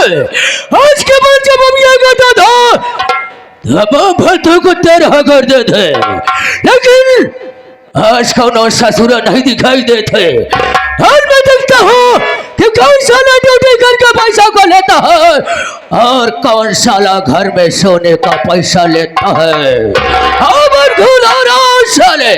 आज के बाद जब हम ये कहता था तब भट्टू को तेरह कर देते, लेकिन आज कौन ससुर नहीं दिखाई देते। और मैं देखता हूँ कि कौन साला ड्यूटी करके पैसा को लेता है और कौन साला घर में सोने का पैसा लेता है। और भूला रहा साले।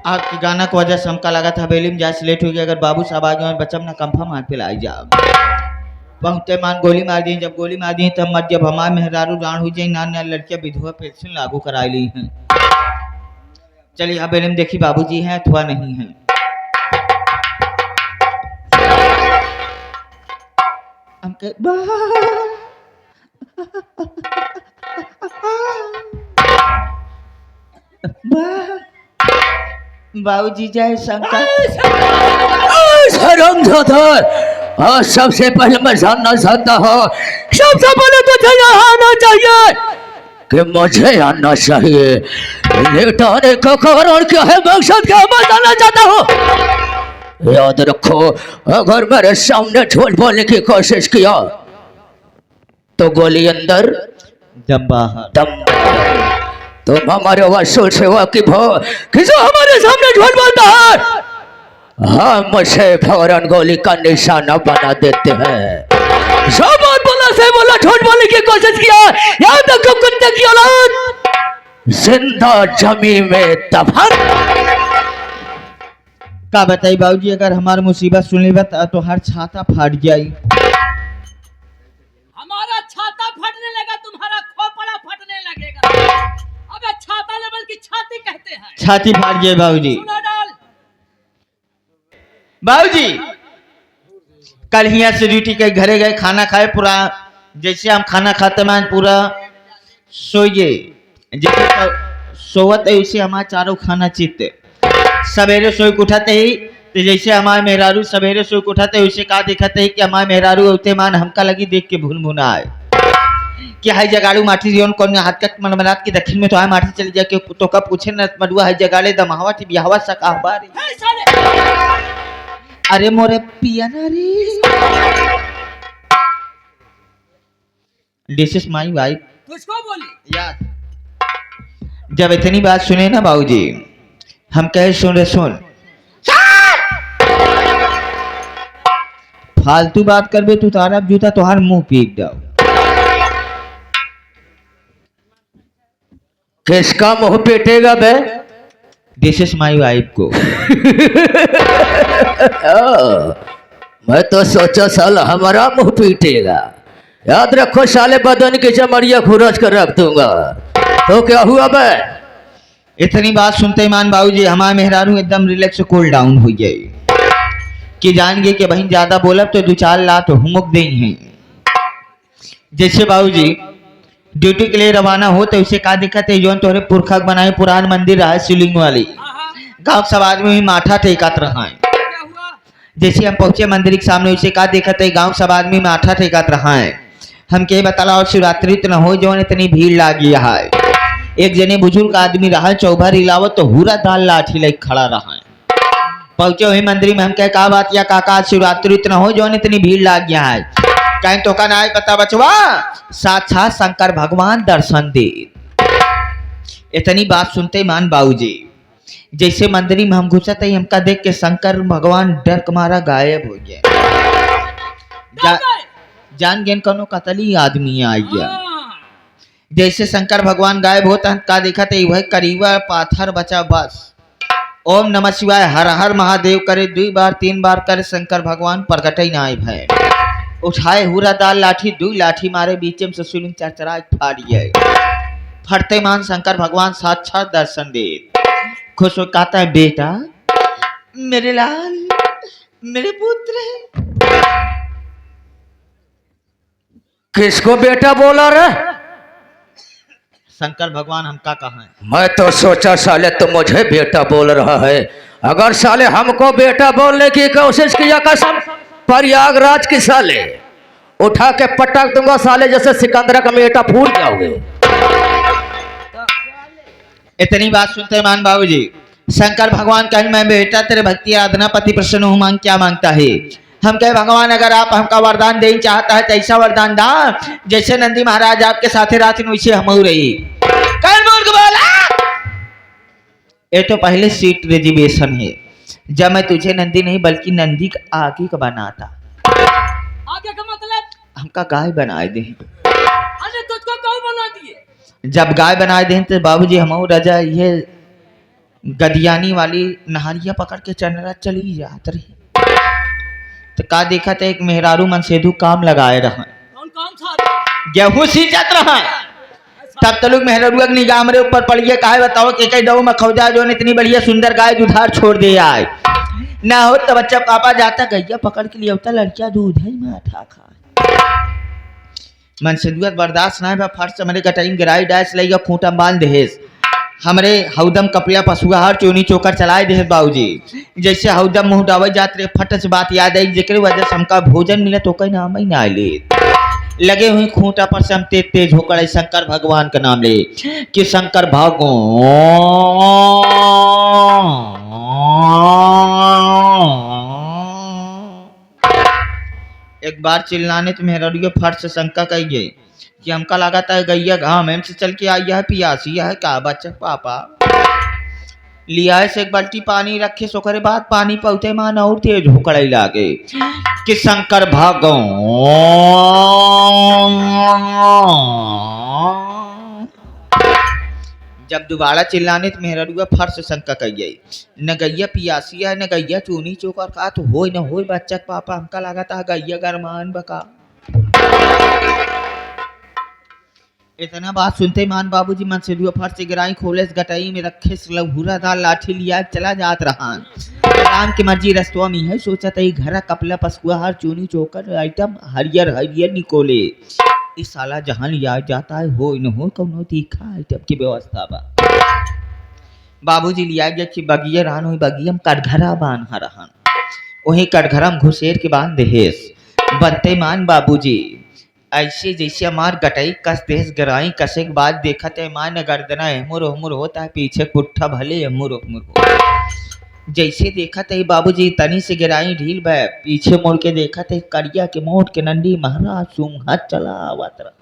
आपके गाना की वजह से हमका लगा था हवेली में जाए लेट हो गया। अगर बाबू साहब आ गए और बच्चा अपना कंफा मार पे लाई जा पहुँचते मान गोली मार दी। जब गोली मार दी तब मत जब हमारे मेहरारू राण हो जाए ना लड़कियां विधवा पेंशन लागू करा ली हैं। चलिए हवेली में देखी बाबूजी हैं अथवा नहीं है। बाबूजी जय शंकर। आज सबसे पहले मैं जानना चाहता हूँ, सबसे पहले तुझे यहाँ आना चाहिए कि मुझे आना चाहिए। लेटाने का कारण क्या है, मकसद क्या है, मैं जानना चाहता हूँ। याद रखो, अगर मेरे सामने झूठ बोलने की कोशिश किया तो गोली अंदर दम बाहर। तुम हमारे वसूल से वाकिफ हो कि जो हमारे सामने झूठ बोलता है हाँ मुझे फौरन गोली का निशाना बना देते हैं। जो बात बोला से बोला, झूठ बोलने की कोशिश किया, यहाँ तक कुत्ते की औलाद जिंदा जमी में दफन। का बताई बाबूजी, अगर हमारी मुसीबत सुन ली तो हर छाता फाट जाई। हमारा छाता फटने लगा, तुम्हारा खोपड़ा फटने लगेगा। अबे छाता लेवल की छाती कहते हैं। छाती फाट जाए बाबूजी। सुना डाल बाबूजी, कल यहाँ से ड्यूटी के घरे गए, खाना खाए पूरा। जैसे हम खाना खाते मान पूरा सोइए, जैसे सोवत है उसे हमारे चारों खाना चित्ते। सवेरे सोई उठाते ही तो जैसे हमारे मेहरारू सवेरे सोई उठाते ही उसे कहा दिखाते ही कि हमारे मेहरारू होते मान हमका लगी देख के भून भुना आए कि हाई जगाड़ू माटी जीवन कौन हाथ का मन बनात की दक्षिण में तो आए माटी चली जाके तो का पूछे न मडुआ हाई जगाड़े दमहावा थी बिहावा सका बारी। अरे मोरे पिया ना रे, दिस इज माय वाइफ। तुझको बोली याद जब इतनी बात सुने ना बाबूजी, हम कहे सुन रे सुन, फालतू बात करबे तू तारा जूता तोहार मुंह पीक जाओ। किसका मुंह पीटेगा बे? दिस इज माय वाइफ को। मैं तो सोचा साला हमारा मुंह पीटेगा। याद रखो साले, बदन की चमड़िया खुरच कर रख दूंगा। तो क्या हुआ बे? इतनी बात सुनते ही मान बाबूजी हमारे मेहरारू एकदम रिलैक्स कूल डाउन हो गए कि जान गए कि बहन ज्यादा बोलब तो 2-4 लात हुमुक दे हैं। जैसे बाबूजी ड्यूटी के लिए रवाना हो तो उसे का दिक्कत है, जो तोहरे पुरखा बनाए पुरान मंदिर रहा शिवलिंग वाली गांव सब आदमी में माथा टेकत रहा है। क्या हुआ? जैसे हम पहुंचे मंदिर के सामने उसे का दिक्कत है, गांव सब आदमी माथा टेकत रहा है। हम के बताला और शिवरात्रि इतना हो जो इतनी भीड़ लागी है। एक जने बुजुर्ग आदमी रहा चौभर हिलावत तो हुरा दाल लाठी लेके खड़ा रहा है। पहुंचे वही मंदिर में हम कहे का बात या काका शिवरात्रि इतना हो जो इतनी भीड़ लाग गया है। कहीं तो का ना पता बचवा, साक्षात शंकर भगवान दर्शन दे। इतनी बात सुनते मान बाबूजी जैसे मंदिर में हम घुसत ही हमका देख के शंकर भगवान डर के मारा गायब हो गया। जान गेन कनो कतली आदमी आ गया। जैसे शंकर भगवान गायब होता का देखा थे वह करीबा पाथर बचा बस। ओम नमः शिवाय हर हर महादेव करे 2 बार 3 बार करे शंकर भगवान प्रकट ही ना भय। उठाए हुरा दाल लाठी 2 लाठी मारे बीच में से शिवलिंग चरचरा फाड़ गए। फटते मान शंकर भगवान साक्षात दर्शन दे। खुश हो कहता है बेटा मेरे लाल मेरे पुत्र। किसको बेटा बोला रे? शंकर भगवान हमका कहाँ है? मैं तो सोचा साले तो मुझे बेटा बोल रहा है। अगर साले हमको बेटा बोलने की कोशिश किया कसम प्रयागराज की साले उठा के पटक दूंगा साले, जैसे सिकंदरा का बेटा फूट जाओगे। इतनी बात सुनते मान बाबूजी शंकर भगवान कहें मैं बेटा तेरे भक्ति आराधना पति प्रसन्न हूँ, मांग क्या मांगता है? हम कहे भगवान अगर आप हमका वरदान देना चाहता है तो ऐसा वरदान दा जैसे नंदी महाराज आपके साथे रात वैसे हम रही। कल मूर्ख बोला, ये तो पहले सीट रिजर्वेशन है। जब मैं तुझे नंदी नहीं बल्कि नंदी आगे का बनाता, आगे का मतलब हमका गाय बनाए दे। अरे तुझको कौन बना दिए? जब गाय बनाए दे तो बाबूजी हम रजा ये गदियानी वाली नहरिया पकड़ के चनरा चली जात रही। तो का देखा था एक मेहरारू मन सेधु काम लगाए रहा, कौन काम था? गेहूं सींचत रहा। तब तलुक मेहरारू के निगाह मेरे ऊपर पड़ गया। काहे बताओ कि कई दो में खौजा जो इतनी बढ़िया सुंदर गाय दुधार छोड़ दे आए ना हो तो बच्चा पापा जाता गैया पकड़ के लिए होता लड़किया दूध है माथा खा मन से दुआत बर्दाश्त ना है। फर्श हमारे कटाई गिराई डायस लगा खूंटा बांध देहेस हमरे हौदम कपिया पशुआ हर चोनी चोकर चलाए दे बाबूजी। जैसे हौदम मुंह डावे जात रे फट से बात याद आई जेकरे वजह से हमका भोजन मिले तो कहीं नाम ही ना ले लगे हुए खूंटा पर से हम तेज तेज होकर शंकर भगवान का नाम ले कि शंकर भगवान। एक बार चिल्लाने तो मेहरड़िया फट से शंका कही गई कि हमका लगाता है गैया घाम से चल के आई है पियासी है का बच्चा पापा लिया है से एक बाल्टी पानी रखे सोकरे बाद पानी पहुँचे मान और तेज होकड़ई लागे कि शंकर भगवान। जब दोबारा चिल्लाने तो मेहरुआ फर्श शंका कही गई न गैया पियासी है न गैया चूनी चोकर का तो हो न हो बच्चा पापा हमका लगाता है गैया गरमान बका। इतना बात सुनते मान बाबूजी मन से फर्श गिराई खोले गटाई में रखे लघुरा दाल लाठी लिया चला जात रहा। राम की मर्जी रस्तवा में है सोचा था घर कपला पसुआ हर चूनी चोकर आइटम हरियर हरियर निकोले इस साला जहां लिया जाता है हो न हो कौनो तीखा आइटम की व्यवस्था बा। बाबूजी लिया गया कि बगिया रान हुई बगियम कटघरा बांध रहन वही कटघरम घुसेर के बांध देहेस बनते मान बाबूजी ऐसे जैसे हमार गटाई कस देश गराई कसे के बाद देखा थे मान गर्दना एमुर उमुर होता है पीछे पुट्ठा भले एमुर उमुर हो जैसे देखा थे बाबूजी तनी से गिराई ढील भय पीछे मुड़ के देखा थे करिया के मोट के नंदी महाराज सुंघत चला आवत रहा।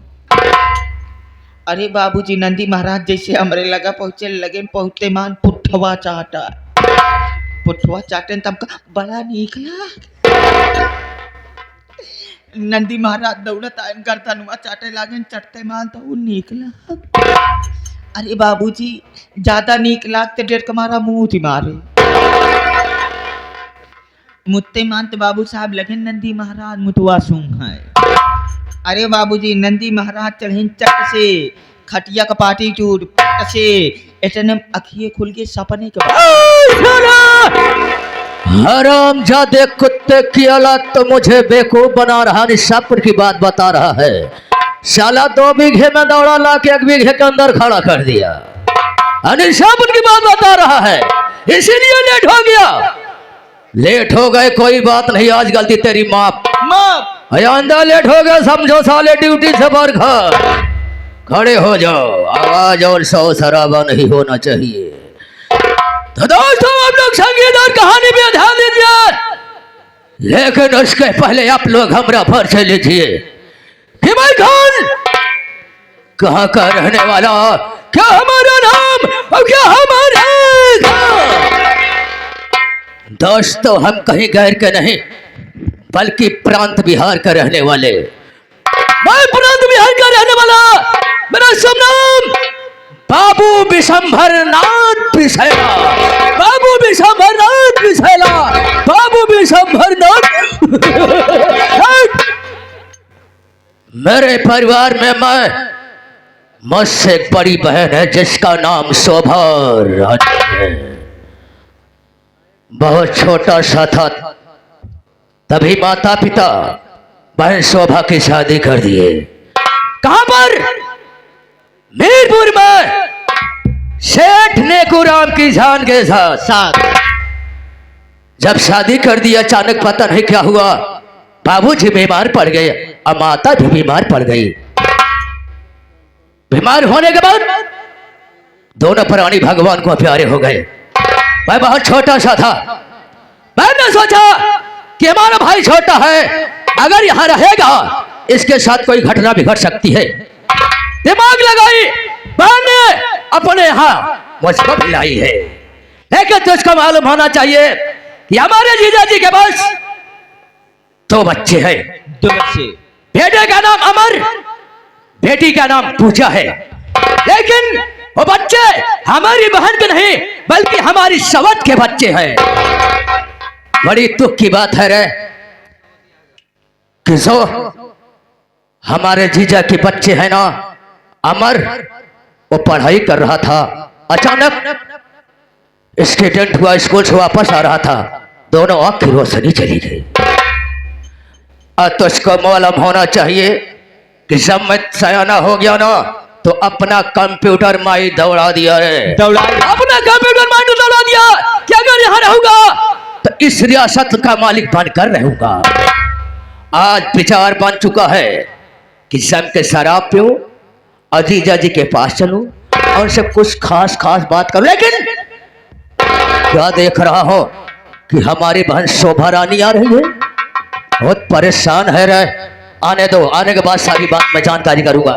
अरे बाबूजी नंदी महाराज जैसे हमरे लगा पहुंचे लगे पहुंचते मान पुट्ठवा चाटा पुट्ठवा चाटन तब बड़ा निकला नंदी महाराज दौड़त आयन करता नुआ चाटे लागन चटते मान तो निकला। अरे बाबूजी ज्यादा निकला तो डेढ़ कमारा मुंह थी मारे मुत्ते मानते बाबू साहब लगे नंदी महाराज मुतवा सूंघ है। अरे बाबूजी नंदी महाराज चढ़े चट से खटिया का पाटी चूट पट से इतने अखिए खुल के सपने के हराम जादे कुत्ते की औलाद तो मुझे बेवकूफ बना रहा निशापुर की बात बता रहा है। साला 2 बीघे में दौड़ा ला के 1 बीघे के अंदर खड़ा कर दिया। निशापुर की बात बता रहा है इसीलिए लेट हो गया। लेट हो गए कोई बात नहीं आज गलती तेरी माफ माफ आइंदा लेट हो गया समझो साले ड्यूटी से बाहर खड़े हो जाओ। आवाज और शोर शराबा नहीं होना चाहिए। तो दोस्तों आप लोग संगीत और कहानी भी ध्यान दीजिए लेकिन उसके पहले आप लोग हमरा परिचय लीजिए कि मैं कौन कहाँ का रहने वाला क्या हमारा नाम और क्या हमारा दोस्तों हम कहीं गैर के नहीं बल्कि प्रांत बिहार का रहने वाले मैं प्रांत बिहार का रहने वाला मेरा शुभ नाम बाबू विशंभर नाथ बिसैला बाबू विशंभर नाथ बिसैला बाबू विशंभर नाथ। मेरे परिवार में मैं मुझसे एक बड़ी बहन है जिसका नाम शोभा रानी है। बहुत छोटा सा था तभी माता पिता बहन शोभा की शादी कर दिए। कहां पर मीरपुर में सेठ नेकूराम की जान के साथ साथ जब शादी कर दी, अचानक पता नहीं क्या हुआ, बाबूजी बीमार पड़ गए और माता भी बीमार पड़ गई। बीमार होने के बाद दोनों प्राणी भगवान को प्यारे हो गए। मैं बहुत छोटा सा था, मैंने सोचा कि हमारा भाई छोटा है, अगर यहाँ रहेगा इसके साथ कोई घटना भी घट सकती है। दिमाग लगाई, मैंने अपने यहाँ मुझको मिलाई है, लेकिन तुझको मालूम होना चाहिए कि हमारे जीजा जी के पास 2 बच्चे हैं। 2 बच्चे, बेटे का नाम अमर, बेटी का नाम पूजा है, लेकिन वो बच्चे हमारी बहन के नहीं बल्कि हमारी सवत के बच्चे हैं। बड़ी दुख की बात है रे कि जो हमारे जीजा के बच्चे हैं ना, अमर, वो पढ़ाई कर रहा था, अचानक एक्सीडेंट हुआ, स्कूल से वापस आ रहा था, दोनों आंख की रोशनी चली गई। तो इसको मालूम होना चाहिए कि जब मैं सयाना हो गया ना तो अपना कंप्यूटर माई दौड़ा दिया है, अपना कंप्यूटर माई दौड़ा दिया कि अगर यहाँ रहूंगा तो इस रियासत का मालिक बनकर रहूंगा। आज विचार बन चुका है कि जम के शराब पीऊं, अजीजा जी के पास चलूं और उनसे कुछ खास खास बात करूं, लेकिन क्या देख रहा हो कि हमारी बहन शोभा रानी आ रही है, बहुत परेशान है रे। आने दो, आने के बाद सारी बात मैं जानकारी करूंगा।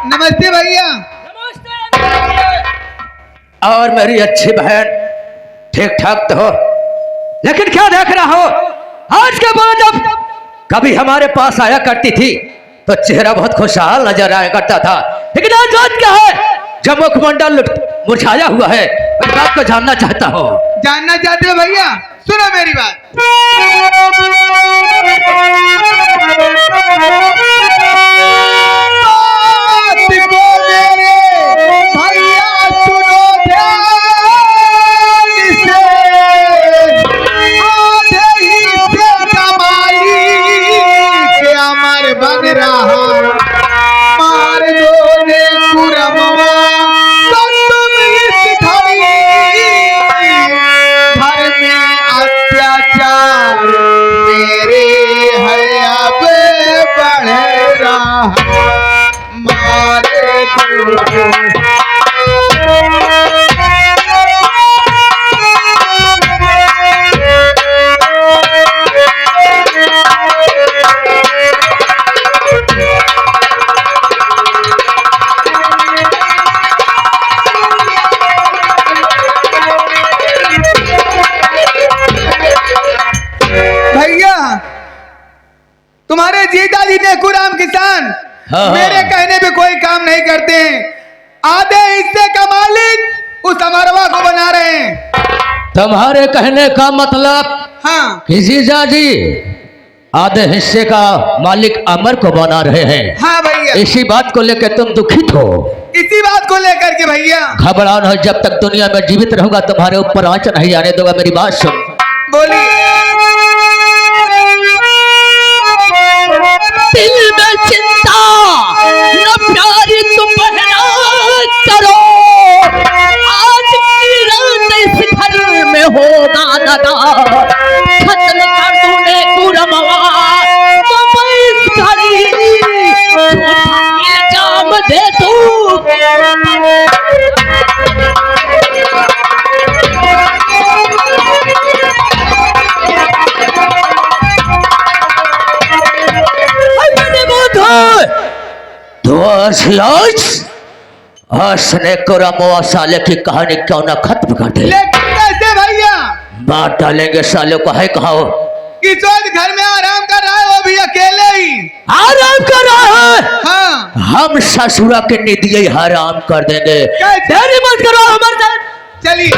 नमस्ते भैया। और मेरी अच्छी बहन ठीक ठाक तो हो, लेकिन क्या देख रहा हो, आज के बाद जब कभी हमारे पास आया करती थी तो चेहरा बहुत खुशहाल नजर आया करता था, लेकिन आज बात क्या है, जब मुखमंडल मुरझाया हुआ है, मैं बात को जानना चाहता हूँ। जानना चाहते हो भैया? सुनो मेरी बात। तुम्हारे जीजा जी नेकूराम किसान मेरे कहने पे कोई काम नहीं करते हैं, आधे हिस्से का मालिक उस अमरवा को बना रहे हैं। तुम्हारे कहने का मतलब हाँ कि जीजा जी आधे हिस्से का मालिक अमर को बना रहे हैं। हाँ भैया, इसी बात को लेकर तुम दुखित हो? इसी बात को लेकर के भैया। घबराओ नहीं, जब तक दुनिया में जीवित रहूंगा तुम्हारे ऊपर आंच नहीं आने दूंगा। मेरी बात सुन। बोलिए। दिल में चिंता न प्यारी तुम बहना करो, आज की रात इस घर में होगा दादा, खत्म कर तूने कुरमवा तो इस घड़ी इल्जाम दे तू। हंसने को रमो साले की कहानी क्यों ना खत्म कर दे? लेकिन कैसे भैया? बात डालेंगे साले को, है कहा किशोर घर में आराम कर रहा है, वो भी अकेले ही आराम कर रहा है। हाँ हम ससुरा के निधिये हराम कर देंगे। कैसे? देरी मत करो हमारे साथ। चलिए।